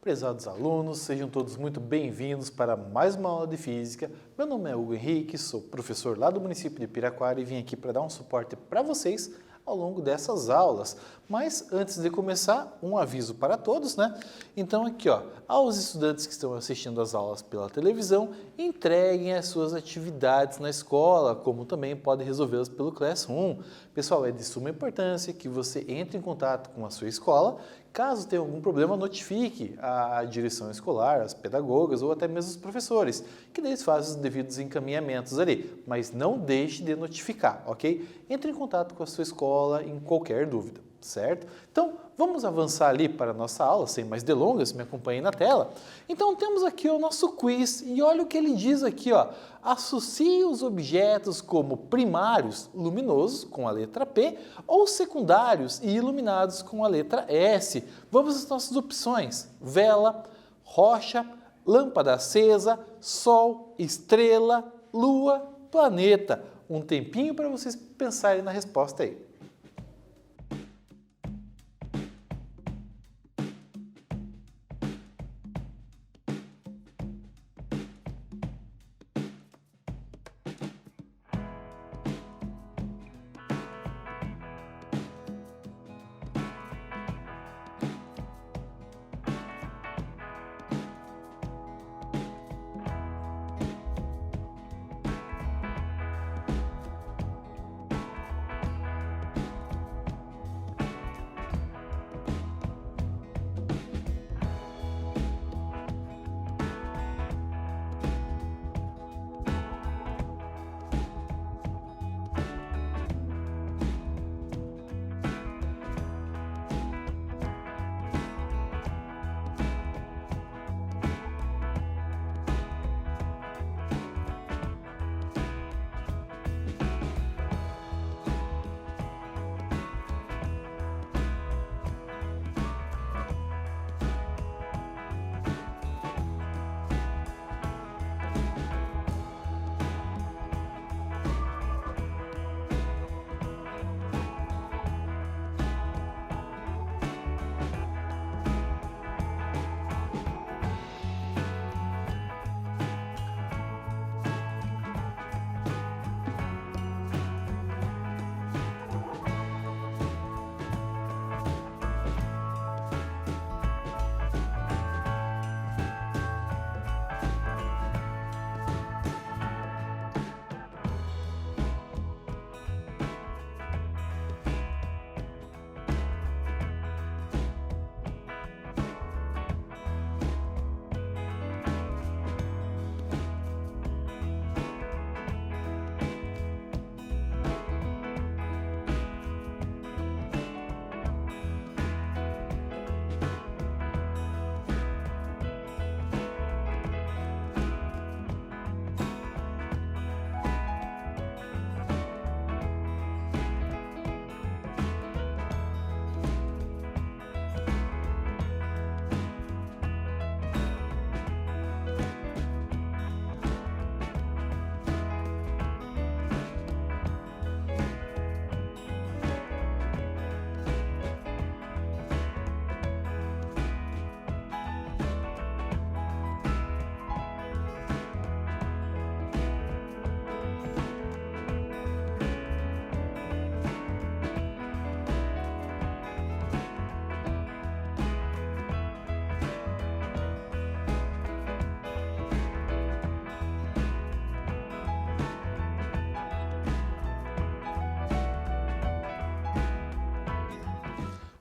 Prezados alunos, sejam todos muito bem-vindos para mais uma aula de Física. Meu nome é Hugo Henrique, sou professor lá do município de Piraquara e vim aqui para dar um suporte para vocês ao longo dessas aulas. Mas antes de começar, um aviso para todos, né? Então aqui, ó, aos estudantes que estão assistindo as aulas pela televisão, entreguem as suas atividades na escola, como também podem resolvê-las pelo Classroom. Pessoal, é de suma importância que você entre em contato com a sua escola. Caso tenha algum problema, notifique a direção escolar, as pedagogas ou até mesmo os professores, que eles fazem os devidos encaminhamentos ali, mas não deixe de notificar, ok? Entre em contato com a sua escola em qualquer dúvida, certo? Então, vamos avançar ali para a nossa aula, sem mais delongas, me acompanhem na tela. Então, temos aqui o nosso quiz e olha o que ele diz aqui, ó. Associe os objetos como primários, luminosos, com a letra P, ou secundários e iluminados com a letra S. Vamos às nossas opções: vela, rocha, lâmpada acesa, sol, estrela, lua, planeta. Um tempinho para vocês pensarem na resposta aí.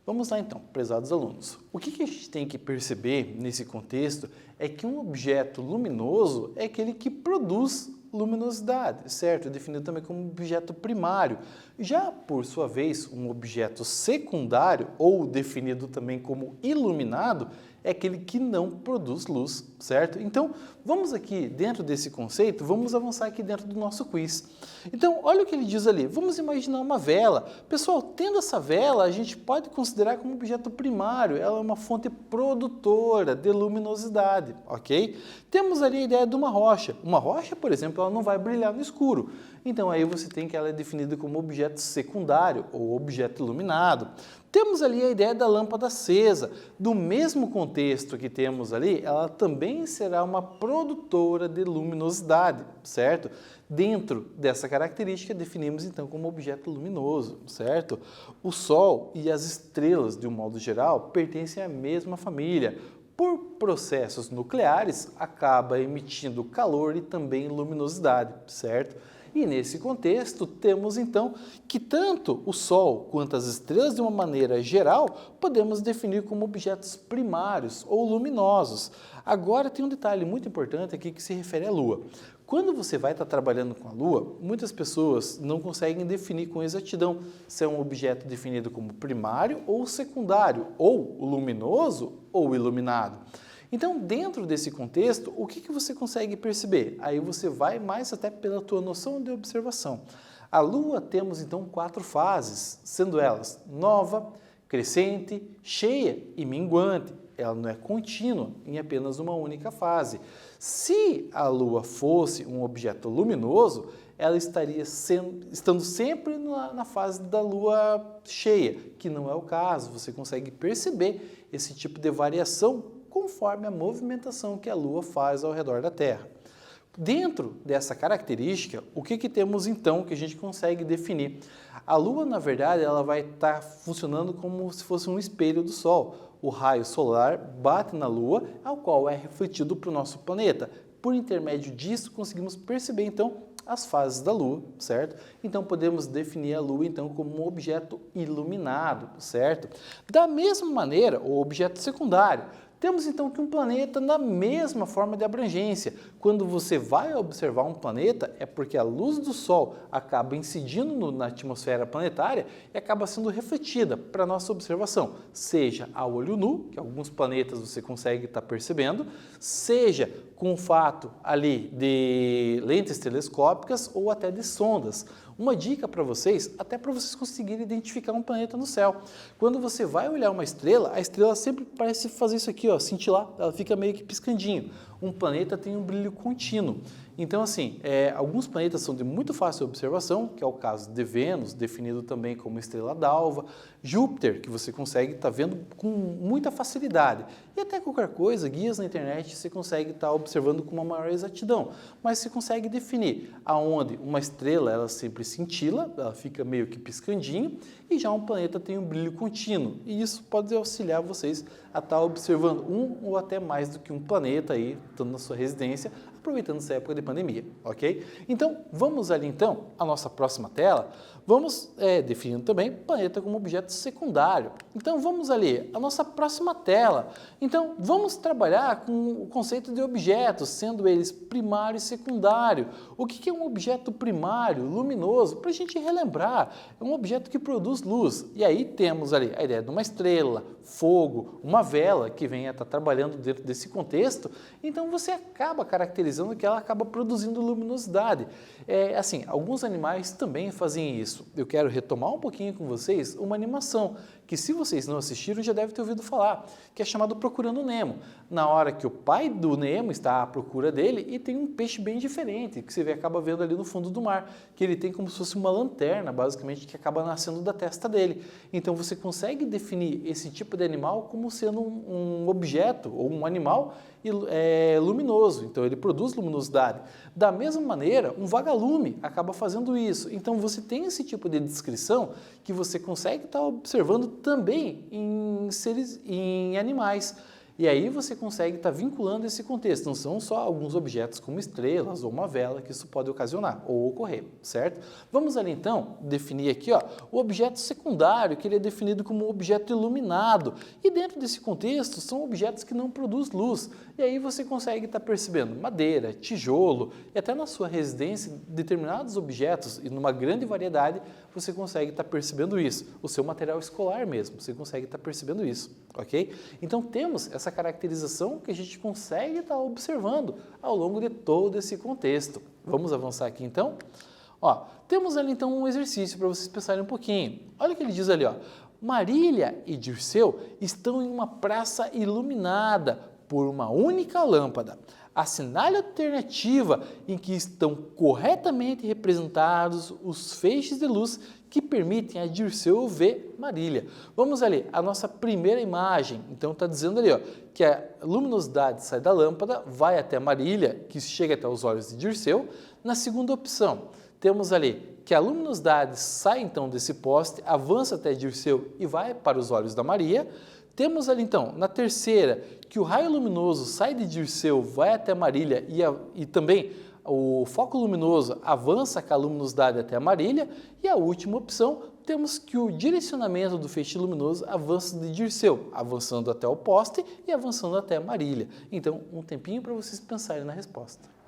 Vamos lá então, prezados alunos. O que a gente tem que perceber nesse contexto é que um objeto luminoso é aquele que produz luminosidade, certo? É definido também como objeto primário. Já, por sua vez, um objeto secundário, ou definido também como iluminado, é aquele que não produz luz, certo? Então, vamos aqui, dentro desse conceito, vamos avançar aqui dentro do nosso quiz. Então, olha o que ele diz ali, vamos imaginar uma vela. Pessoal, tendo essa vela, a gente pode considerar como objeto primário, ela é uma fonte produtora de luminosidade, ok? Temos ali a ideia de uma rocha. Uma rocha, por exemplo, ela não vai brilhar no escuro. Então, aí você tem que ela é definida como objeto secundário ou objeto iluminado. Temos ali a ideia da lâmpada acesa. Do mesmo contexto que temos ali, ela também será uma produtora de luminosidade, certo? Dentro dessa característica, definimos então como objeto luminoso, certo? O Sol e as estrelas, de um modo geral, pertencem à mesma família. Por processos nucleares, acaba emitindo calor e também luminosidade, certo? E nesse contexto, temos então que tanto o Sol quanto as estrelas, de uma maneira geral, podemos definir como objetos primários ou luminosos. Agora, tem um detalhe muito importante aqui que se refere à Lua. Quando você vai estar trabalhando com a Lua, muitas pessoas não conseguem definir com exatidão se é um objeto definido como primário ou secundário, ou luminoso ou iluminado. Então, dentro desse contexto, o que você consegue perceber? Aí você vai mais até pela tua noção de observação. A Lua temos então 4 fases, sendo elas nova, crescente, cheia e minguante. Ela não é contínua em apenas uma única fase. Se a Lua fosse um objeto luminoso, ela estaria estando sempre na fase da Lua cheia, que não é o caso. Você consegue perceber esse tipo de variação conforme a movimentação que a Lua faz ao redor da Terra. Dentro dessa característica, o que temos então que a gente consegue definir? A Lua, na verdade, ela vai estar funcionando como se fosse um espelho do Sol. O raio solar bate na Lua, ao qual é refletido para o nosso planeta. Por intermédio disso, conseguimos perceber então as fases da Lua, certo? Então podemos definir a Lua então como um objeto iluminado, certo? Da mesma maneira, o objeto secundário. Temos então que um planeta na mesma forma de abrangência. Quando você vai observar um planeta, é porque a luz do Sol acaba incidindo na atmosfera planetária e acaba sendo refletida para a nossa observação, seja a olho nu, que alguns planetas você consegue estar percebendo, seja com o fato ali de lentes telescópicas ou até de sondas. Uma dica para vocês, até para vocês conseguirem identificar um planeta no céu. Quando você vai olhar uma estrela, a estrela sempre parece fazer isso aqui, ó, cintilar, ela fica meio que piscandinho. Um planeta tem um brilho contínuo. Então, assim, alguns planetas são de muito fácil observação, que é o caso de Vênus, definido também como estrela d'alva, Júpiter, que você consegue estar vendo com muita facilidade, e até qualquer coisa, guias na internet, você consegue estar observando com uma maior exatidão, mas você consegue definir aonde uma estrela, ela sempre cintila, ela fica meio que piscandinho, e já um planeta tem um brilho contínuo, e isso pode auxiliar vocês a estar observando um ou até mais do que um planeta aí, estando na sua residência, aproveitando essa época de pandemia, ok? Então, vamos ali então, à nossa próxima tela, vamos definindo também planeta como objeto secundário. Então, vamos ali, a nossa próxima tela. Então, vamos trabalhar com o conceito de objetos, sendo eles primário e secundário. O que é um objeto primário, luminoso? Para a gente relembrar, é um objeto que produz luz. E aí temos ali a ideia de uma estrela, fogo, uma vela que venha estar trabalhando dentro desse contexto. Então, você acaba caracterizando que ela acaba produzindo luminosidade. Assim, alguns animais também fazem isso. Eu quero retomar um pouquinho com vocês uma animação que, se vocês não assistiram, já devem ter ouvido falar, que é chamado Procurando Nemo. Na hora que o pai do Nemo está à procura dele e tem um peixe bem diferente, que você acaba vendo ali no fundo do mar, que ele tem como se fosse uma lanterna, basicamente, que acaba nascendo da testa dele. Então você consegue definir esse tipo de animal como sendo um objeto ou um animal luminoso, então ele produz luminosidade. Da mesma maneira, um vagalume acaba fazendo isso. Então você tem esse tipo de descrição que você consegue estar observando também em animais. E aí você consegue estar vinculando esse contexto. Não são só alguns objetos como estrelas ou uma vela que isso pode ocasionar ou ocorrer, certo? Vamos ali então definir aqui o objeto secundário, que ele é definido como um objeto iluminado. E dentro desse contexto são objetos que não produzem luz. E aí você consegue estar percebendo madeira, tijolo e até na sua residência determinados objetos e numa grande variedade você consegue estar percebendo isso. O seu material escolar mesmo, você consegue estar percebendo isso, ok? Então temos essa essa caracterização que a gente consegue estar observando ao longo de todo esse contexto. Vamos avançar aqui então? Ó, temos ali então um exercício para vocês pensarem um pouquinho. Olha o que ele diz ali, ó. Marília e Dirceu estão em uma praça iluminada por uma única lâmpada. Assinale a alternativa em que estão corretamente representados os feixes de luz que permitem a Dirceu ver Marília. Vamos ali, a nossa primeira imagem. Então está dizendo ali, ó, que a luminosidade sai da lâmpada, vai até Marília, que chega até os olhos de Dirceu. Na segunda opção, temos ali que a luminosidade sai então desse poste, avança até Dirceu e vai para os olhos da Maria. Temos ali então, na terceira, que o raio luminoso sai de Dirceu, vai até Marília e também o foco luminoso avança com a luminosidade até a Marília. E a última opção, temos que o direcionamento do feixe luminoso avança de Dirceu, avançando até o poste e avançando até a Marília. Então, um tempinho para vocês pensarem na resposta.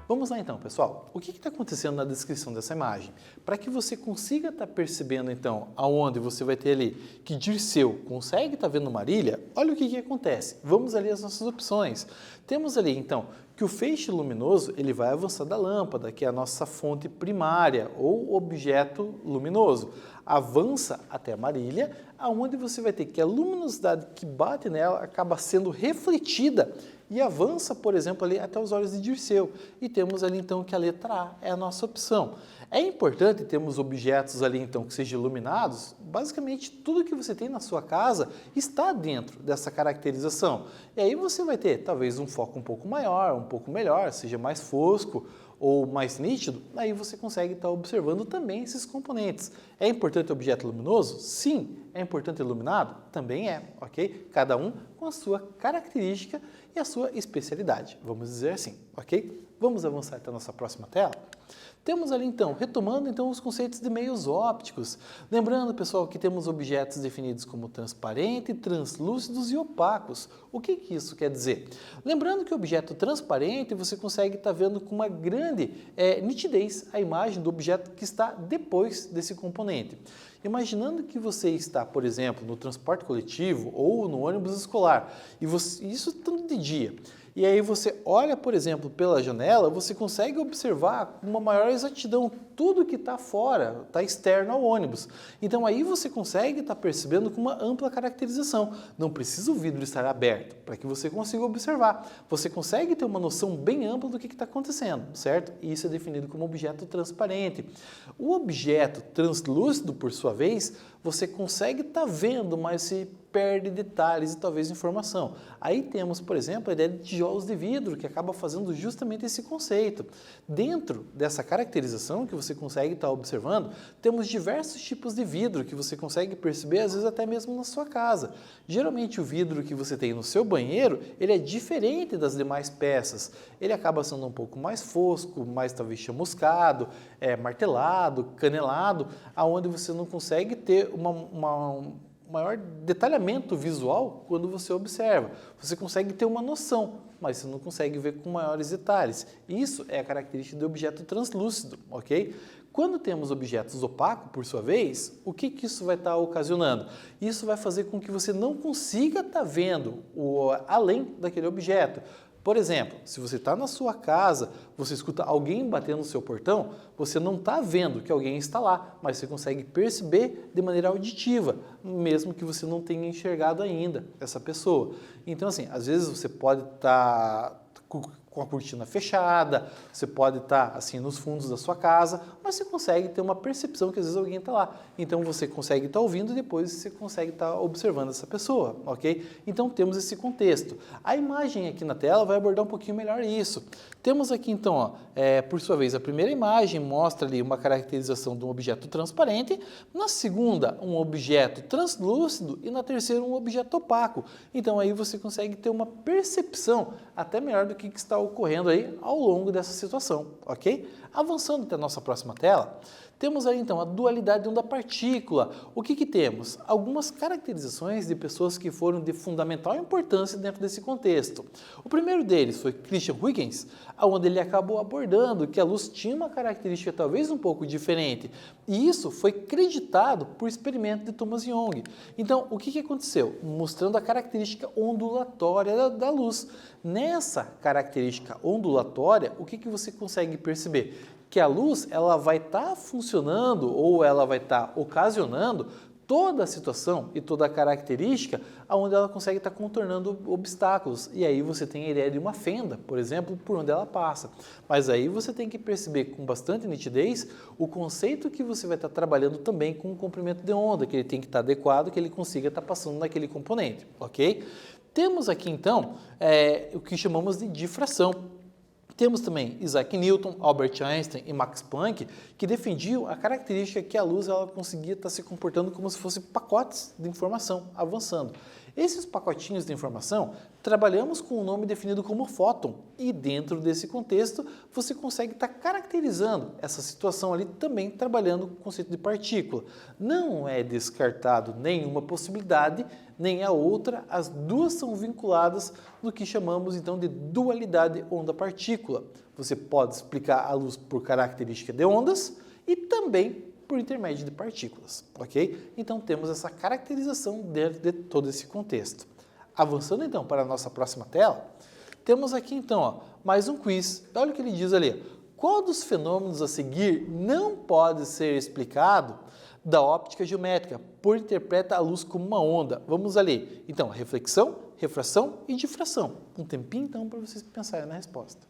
Vamos lá então, pessoal. O que está acontecendo na descrição dessa imagem? Para que você consiga estar percebendo então aonde você vai ter ali que Dirceu consegue estar vendo Marília, olha o que acontece. Vamos ali às nossas opções. Temos ali então que o feixe luminoso ele vai avançar da lâmpada, que é a nossa fonte primária ou objeto luminoso. Avança até Marília, aonde você vai ter que a luminosidade que bate nela acaba sendo refletida e avança, por exemplo, ali até os olhos de Dirceu. E temos ali então que a letra A é a nossa opção. É importante termos objetos ali então que sejam iluminados. Basicamente tudo que você tem na sua casa está dentro dessa caracterização. E aí você vai ter talvez um foco um pouco maior, um pouco melhor, seja mais fosco ou mais nítido, aí você consegue estar observando também esses componentes. É importante o objeto luminoso? Sim. É importante iluminado? Também é, ok? Cada um com a sua característica e a sua especialidade, vamos dizer assim, ok? Vamos avançar até a nossa próxima tela? Temos ali então, retomando então os conceitos de meios ópticos. Lembrando, pessoal, que temos objetos definidos como transparente, translúcidos e opacos. O que isso quer dizer? Lembrando que o objeto transparente você consegue estar vendo com uma grande nitidez a imagem do objeto que está depois desse componente. Imaginando que você está, por exemplo, no transporte coletivo ou no ônibus escolar, e isso tanto de dia. E aí você olha, por exemplo, pela janela, você consegue observar com uma maior exatidão tudo que está fora, está externo ao ônibus. Então aí você consegue estar percebendo com uma ampla caracterização. Não precisa o vidro estar aberto para que você consiga observar. Você consegue ter uma noção bem ampla do que está acontecendo, certo? E isso é definido como objeto transparente. O objeto translúcido, por sua vez, você consegue estar vendo, mas se perde detalhes e talvez informação. Aí temos, por exemplo, a ideia de tijolos de vidro, que acaba fazendo justamente esse conceito. Dentro dessa caracterização que você consegue estar observando, temos diversos tipos de vidro que você consegue perceber, às vezes até mesmo na sua casa. Geralmente o vidro que você tem no seu banheiro, ele é diferente das demais peças. Ele acaba sendo um pouco mais fosco, mais talvez chamuscado, martelado, canelado, aonde você não consegue ter um maior detalhamento visual quando você observa. Você consegue ter uma noção, mas você não consegue ver com maiores detalhes. Isso é a característica do objeto translúcido, ok? Quando temos objetos opacos, por sua vez, o que isso vai estar ocasionando? Isso vai fazer com que você não consiga estar vendo além daquele objeto. Por exemplo, se você está na sua casa, você escuta alguém batendo no seu portão, você não está vendo que alguém está lá, mas você consegue perceber de maneira auditiva, mesmo que você não tenha enxergado ainda essa pessoa. Então, assim, às vezes você pode estar com a cortina fechada, você pode estar assim nos fundos da sua casa, mas você consegue ter uma percepção que às vezes alguém está lá. Então você consegue estar ouvindo e depois você consegue estar observando essa pessoa, ok? Então temos esse contexto. A imagem aqui na tela vai abordar um pouquinho melhor isso. Temos aqui então, ó, por sua vez, a primeira imagem mostra ali uma caracterização de um objeto transparente, na segunda um objeto translúcido e na terceira um objeto opaco. Então aí você consegue ter uma percepção até melhor do que está ocorrendo aí ao longo dessa situação, ok? Avançando até a nossa próxima tela, temos aí então a dualidade onda-partícula. O que temos? Algumas caracterizações de pessoas que foram de fundamental importância dentro desse contexto. O primeiro deles foi Christian Huygens, onde ele acabou abordando que a luz tinha uma característica talvez um pouco diferente, e isso foi creditado por experimento de Thomas Young. Então, o que aconteceu? Mostrando a característica ondulatória da luz. Nessa característica ondulatória, o que você consegue perceber? Que a luz ela vai estar funcionando ou ela vai estar ocasionando toda a situação e toda a característica onde ela consegue estar contornando obstáculos. E aí você tem a ideia de uma fenda, por exemplo, por onde ela passa. Mas aí você tem que perceber com bastante nitidez o conceito que você vai estar trabalhando também com o comprimento de onda, que ele tem que estar adequado, que ele consiga estar passando naquele componente, ok? Temos aqui então o que chamamos de difração. Temos também Isaac Newton, Albert Einstein e Max Planck, que defendiam a característica que a luz ela conseguia estar se comportando como se fossem pacotes de informação avançando. Esses pacotinhos de informação, trabalhamos com um nome definido como fóton e dentro desse contexto você consegue estar caracterizando essa situação ali também trabalhando com o conceito de partícula. Não é descartado nenhuma possibilidade, nem a outra, as duas são vinculadas no que chamamos então de dualidade onda-partícula. Você pode explicar a luz por característica de ondas e também por intermédio de partículas, ok? Então temos essa caracterização dentro de todo esse contexto. Avançando então para a nossa próxima tela, temos aqui então ó, mais um quiz. Olha o que ele diz ali. Qual dos fenômenos a seguir não pode ser explicado da óptica geométrica, por interpreta a luz como uma onda? Vamos ali. Então, reflexão, refração e difração. Um tempinho então para vocês pensarem na resposta.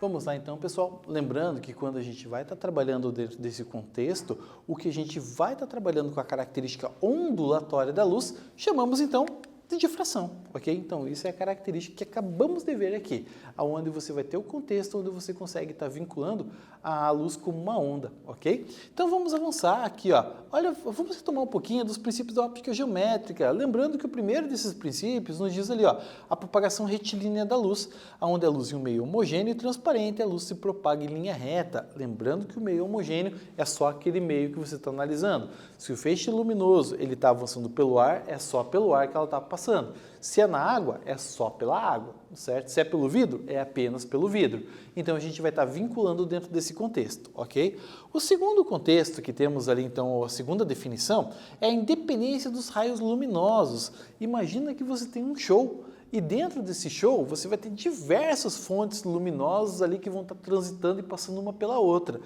Vamos lá então, pessoal. Lembrando que quando a gente vai estar trabalhando dentro desse contexto, o que a gente vai estar trabalhando com a característica ondulatória da luz, chamamos então de difração, ok? Então, isso é a característica que acabamos de ver aqui, onde você vai ter o contexto onde você consegue estar vinculando a luz como uma onda, ok? Então, vamos avançar aqui, ó. Olha, vamos retomar um pouquinho dos princípios da óptica geométrica, lembrando que o primeiro desses princípios nos diz ali, ó, a propagação retilínea da luz, onde a luz em um meio homogêneo e transparente, a luz se propaga em linha reta, lembrando que o meio homogêneo é só aquele meio que você está analisando. Se o feixe luminoso ele está avançando pelo ar, é só pelo ar que ela está passando. Se é na água, é só pela água, certo? Se é pelo vidro, é apenas pelo vidro. Então, a gente vai estar vinculando dentro desse contexto, ok? O segundo contexto que temos ali, então, a segunda definição, é a independência dos raios luminosos. Imagina que você tem um show e dentro desse show você vai ter diversas fontes luminosas ali que vão estar transitando e passando uma pela outra.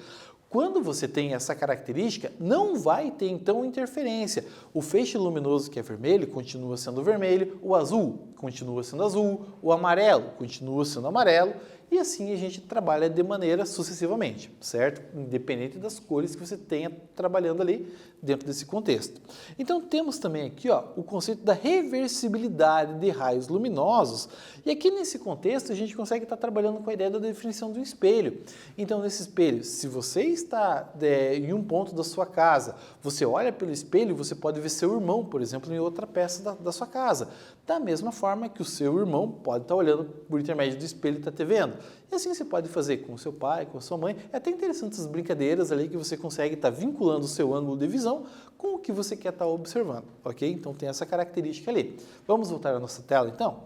Quando você tem essa característica, não vai ter então interferência. O feixe luminoso que é vermelho continua sendo vermelho, o azul continua sendo azul, o amarelo continua sendo amarelo e assim a gente trabalha de maneira sucessivamente, certo? Independente das cores que você tenha trabalhando ali dentro desse contexto. Então temos também aqui ó, o conceito da reversibilidade de raios luminosos e aqui nesse contexto a gente consegue estar trabalhando com a ideia da definição do espelho. Então nesse espelho, se você está em um ponto da sua casa, você olha pelo espelho, você pode ver seu irmão, por exemplo, em outra peça da sua casa. Da mesma forma que o seu irmão pode estar olhando por intermédio do espelho e está te vendo. E assim você pode fazer com o seu pai, com a sua mãe. É até interessante essas brincadeiras ali que você consegue estar vinculando o seu ângulo de visão com o que você quer estar observando, ok? Então tem essa característica ali. Vamos voltar à nossa tela então?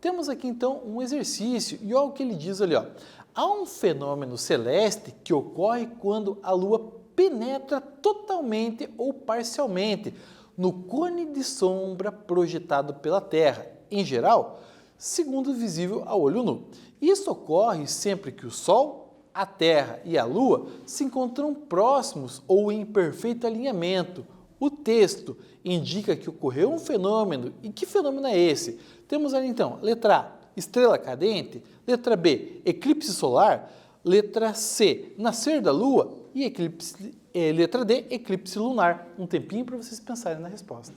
Temos aqui então um exercício e olha o que ele diz ali, ó. Há um fenômeno celeste que ocorre quando a Lua penetra totalmente ou parcialmente no cone de sombra projetado pela Terra, em geral, segundo visível a olho nu. Isso ocorre sempre que o Sol, a Terra e a Lua se encontram próximos ou em perfeito alinhamento. O texto indica que ocorreu um fenômeno. E que fenômeno é esse? Temos ali então, letra A, estrela cadente, letra B, eclipse solar, letra C, nascer da Lua e letra D, eclipse lunar. Um tempinho para vocês pensarem na resposta.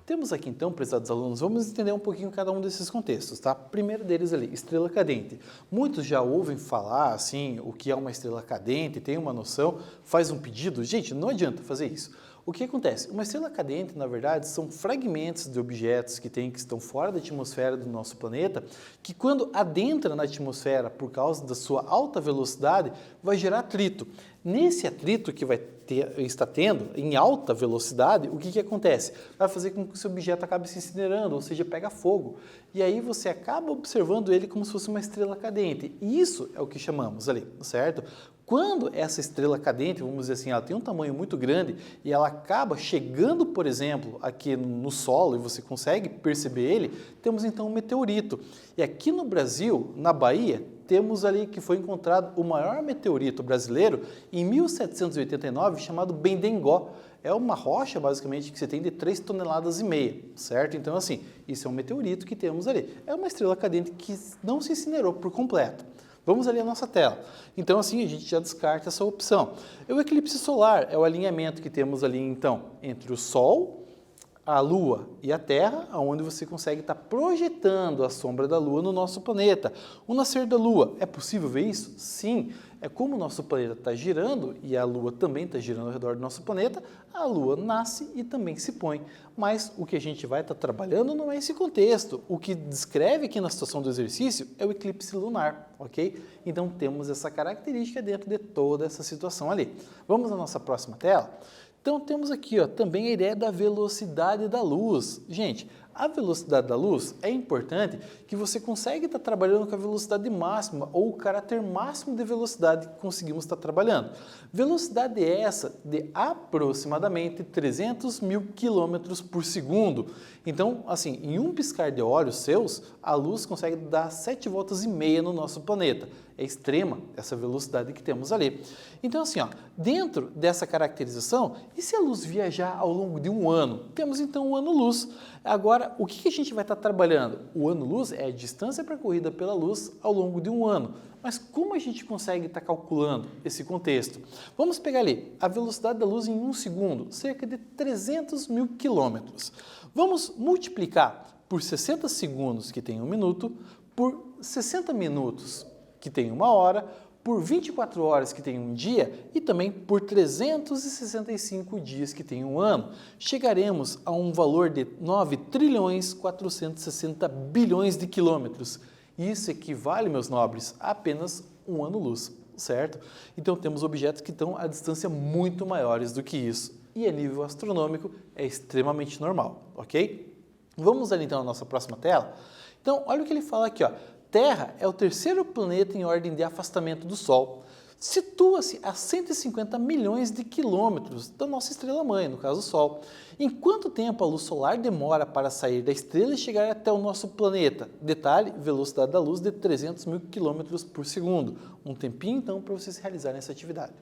Temos aqui então, prezados alunos, vamos entender um pouquinho cada um desses contextos, tá? Primeiro deles ali, estrela cadente. Muitos já ouvem falar, assim, o que é uma estrela cadente, tem uma noção, faz um pedido. Gente, não adianta fazer isso. O que acontece? Uma estrela cadente, na verdade, são fragmentos de objetos que estão fora da atmosfera do nosso planeta, que quando adentra na atmosfera por causa da sua alta velocidade, vai gerar atrito. Nesse atrito que está tendo em alta velocidade, o que acontece? Vai fazer com que esse objeto acabe se incinerando, ou seja, pega fogo. E aí você acaba observando ele como se fosse uma estrela cadente. E isso é o que chamamos ali, certo? Quando essa estrela cadente, vamos dizer assim, ela tem um tamanho muito grande e ela acaba chegando, por exemplo, aqui no solo e você consegue perceber ele, temos então um meteorito. E aqui no Brasil, na Bahia, temos ali que foi encontrado o maior meteorito brasileiro em 1789, chamado Bendengó. É uma rocha, basicamente, que você tem de 3,5 toneladas, certo? Então, assim, isso é um meteorito que temos ali. É uma estrela cadente que não se incinerou por completo. Vamos ali à nossa tela. Então, assim, a gente já descarta essa opção. O eclipse solar é o alinhamento que temos ali, então, entre o Sol, a Lua e a Terra, onde você consegue estar projetando a sombra da Lua no nosso planeta. O nascer da Lua, é possível ver isso? Sim. É como o nosso planeta está girando e a Lua também está girando ao redor do nosso planeta, a Lua nasce e também se põe. Mas o que a gente vai estar trabalhando não é esse contexto. O que descreve aqui na situação do exercício é o eclipse lunar, ok? Então temos essa característica dentro de toda essa situação ali. Vamos à nossa próxima tela? Então temos aqui também a ideia da velocidade da luz. Gente, a velocidade da luz é importante que você consegue estar trabalhando com a velocidade máxima ou o caráter máximo de velocidade que conseguimos estar trabalhando. Velocidade essa de aproximadamente 300 mil quilômetros por segundo. Então, assim, em um piscar de olhos seus, a luz consegue dar 7,5 voltas no nosso planeta. É extrema essa velocidade que temos ali. Então, assim, dentro dessa caracterização, e se a luz viajar ao longo de um ano? Temos então o ano-luz. Agora, o que a gente vai estar trabalhando? O ano-luz é a distância percorrida pela luz ao longo de um ano. Mas como a gente consegue estar calculando esse contexto? Vamos pegar ali a velocidade da luz em um segundo, cerca de 300 mil quilômetros. Vamos multiplicar por 60 segundos, que tem um minuto, por 60 minutos, que tem uma hora, por 24 horas, que tem um dia, e também por 365 dias, que tem um ano. Chegaremos a um valor de 9 trilhões 460 bilhões de quilômetros. Isso equivale, meus nobres, a apenas um ano-luz, certo? Então temos objetos que estão a distância muito maiores do que isso. E a nível astronômico é extremamente normal, ok? Vamos ali então à nossa próxima tela? Então, olha o que ele fala aqui, Terra é o terceiro planeta em ordem de afastamento do Sol. Situa-se a 150 milhões de quilômetros da nossa estrela-mãe, no caso o Sol. Em quanto tempo a luz solar demora para sair da estrela e chegar até o nosso planeta? Detalhe, velocidade da luz de 300 mil quilômetros por segundo. Um tempinho, então, para vocês realizarem essa atividade.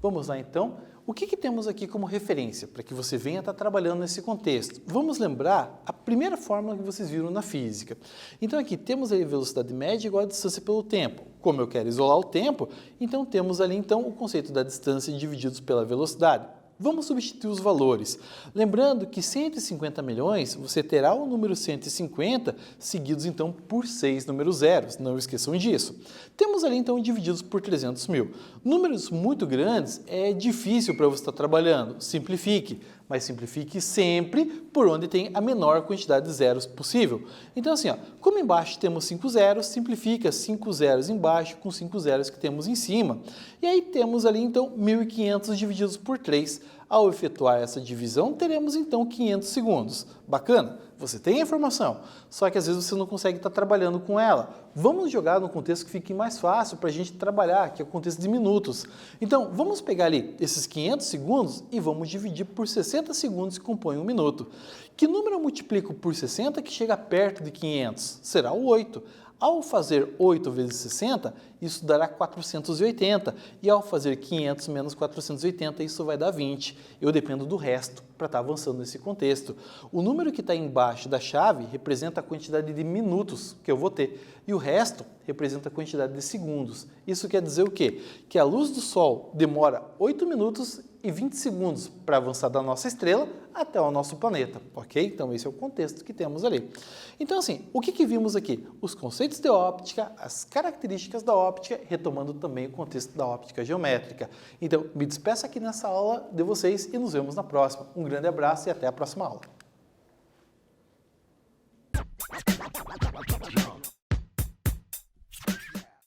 Vamos lá então. O que temos aqui como referência para que você venha estar trabalhando nesse contexto? Vamos lembrar a primeira fórmula que vocês viram na física. Então aqui temos a velocidade média igual a distância pelo tempo. Como eu quero isolar o tempo, então temos ali então o conceito da distância divididos pela velocidade. Vamos substituir os valores. Lembrando que 150 milhões, você terá o número 150 seguidos então por 6 números zeros, não esqueçam disso. Temos ali então divididos por 300 mil. Números muito grandes é difícil para você estar trabalhando, simplifique, mas simplifique sempre por onde tem a menor quantidade de zeros possível. Então assim, ó, como embaixo temos 5 zeros, simplifica 5 zeros embaixo com 5 zeros que temos em cima. E aí temos ali então 1.500 divididos por 3. Ao efetuar essa divisão, teremos então 500 segundos. Bacana? Você tem a informação, só que às vezes você não consegue estar trabalhando com ela. Vamos jogar no contexto que fique mais fácil para a gente trabalhar, que é o contexto de minutos. Então, vamos pegar ali esses 500 segundos e vamos dividir por 60 segundos que compõem um minuto. Que número eu multiplico por 60 que chega perto de 500? Será o 8. Ao fazer 8 vezes 60, isso dará 480. E ao fazer 500 menos 480, isso vai dar 20. Eu dependo do resto para estar avançando nesse contexto. O número que está embaixo da chave representa a quantidade de minutos que eu vou ter. E o resto representa a quantidade de segundos. Isso quer dizer o quê? Que a luz do Sol demora 8 minutos e 20 segundos para avançar da nossa estrela até o nosso planeta, ok? Então esse é o contexto que temos ali. Então assim, o que vimos aqui? Os conceitos de óptica, as características da óptica, retomando também o contexto da óptica geométrica. Então me despeço aqui nessa aula de vocês e nos vemos na próxima. Um grande abraço e até a próxima aula.